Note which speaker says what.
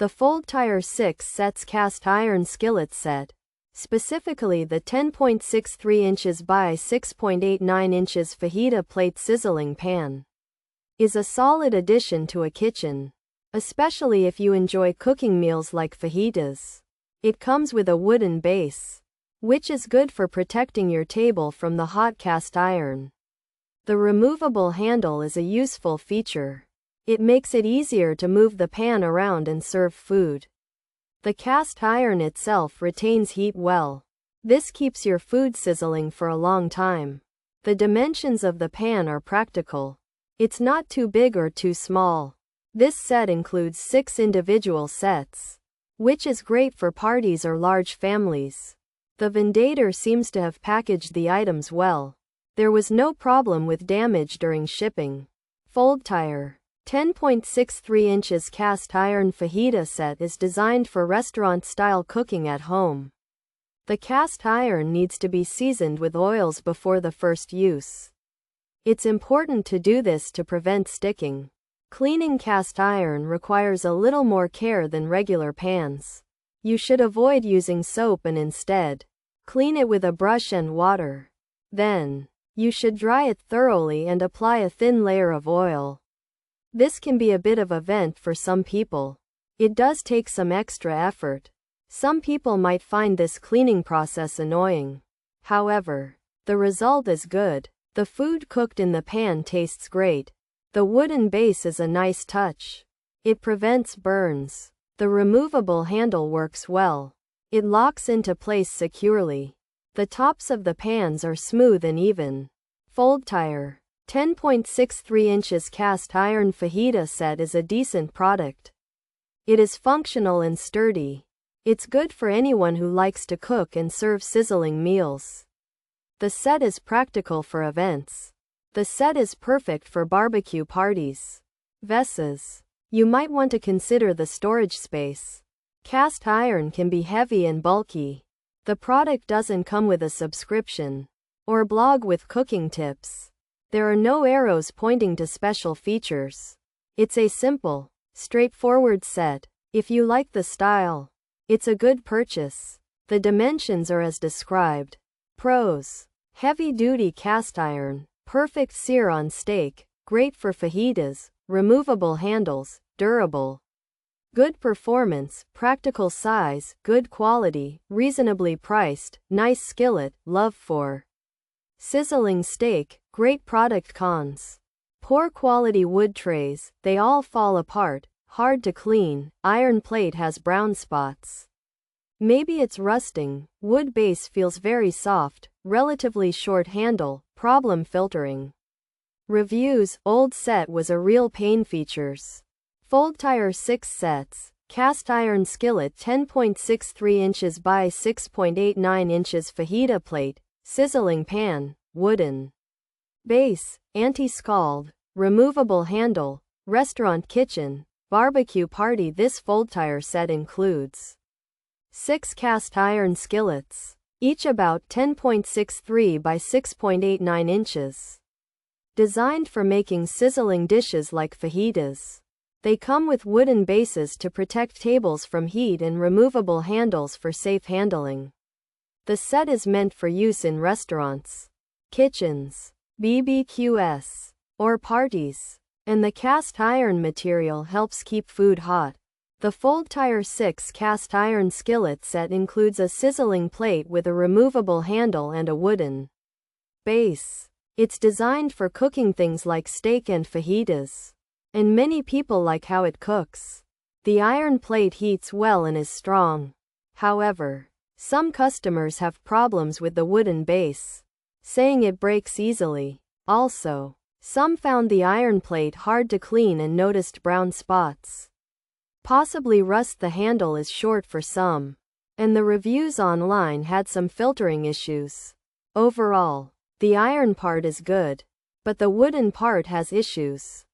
Speaker 1: The FoldTier 6 Sets Cast Iron Skillet Set, specifically the 10.63 inches by 6.89 inches Fajita Plate Sizzling Pan, is a solid addition to a kitchen, especially if you enjoy cooking meals like fajitas. It comes with a wooden base, which is good for protecting your table from the hot cast iron. The removable handle is a useful feature. It makes it easier to move the pan around and serve food. The cast iron itself retains heat well. This keeps your food sizzling for a long time. The dimensions of the pan are practical. It's not too big or too small. This set includes 6 individual sets, which is great for parties or large families. The Vendedor seems to have packaged the items well. There was no problem with damage during shipping. FoldTier 10.63 inches Cast Iron Fajita Set is designed for restaurant-style cooking at home. The cast iron needs to be seasoned with oils before the first use. It's important to do this to prevent sticking. Cleaning cast iron requires a little more care than regular pans. You should avoid using soap and instead clean it with a brush and water. Then, you should dry it thoroughly and apply a thin layer of oil. This can be a bit of a vent for some people. It does take some extra effort. Some people might find this cleaning process annoying. However, the result is good. The food cooked in the pan tastes great. The wooden base is a nice touch. It prevents burns. The removable handle works well. It locks into place securely. The tops of the pans are smooth and even. FoldTier 10.63 inches Cast Iron Fajita Set is a decent product. It is functional and sturdy. It's good for anyone who likes to cook and serve sizzling meals. The set is practical for events. The set is perfect for barbecue parties. Vessels. You might want to consider the storage space. Cast iron can be heavy and bulky. The product doesn't come with a subscription or blog with cooking tips. There are no arrows pointing to special features. It's a simple, straightforward set. If you like the style, it's a good purchase. The dimensions are as described. Pros: heavy-duty cast iron, perfect sear on steak, great for fajitas, removable handles, durable. Good performance, practical size, good quality, reasonably priced, nice skillet, love for sizzling steak, great product. Cons: poor quality wood trays, they all fall apart, hard to clean, iron plate has brown spots. Maybe it's rusting, wood base feels very soft, relatively short handle, problem filtering. Reviews: old set was a real pain. Features: FoldTier 6 sets, cast iron skillet 10.63 inches by 6.89 inches Fajita plate, sizzling pan, wooden base, anti-scald, removable handle, restaurant kitchen, barbecue party. This FoldTier set includes 6 cast iron skillets, each about 10.63 by 6.89 inches. Designed for making sizzling dishes like fajitas. They come with wooden bases to protect tables from heat and removable handles for safe handling. The set is meant for use in restaurants, kitchens, BBQs, or parties, and the cast iron material helps keep food hot. The FoldTier 6 cast iron skillet set includes a sizzling plate with a removable handle and a wooden base. It's designed for cooking things like steak and fajitas, and many people like how it cooks. The iron plate heats well and is strong. However, some customers have problems with the wooden base, saying it breaks easily. Also, some found the iron plate hard to clean and noticed brown spots. Possibly rust. The handle is short for some, and the reviews online had some filtering issues. Overall, the iron part is good, but the wooden part has issues.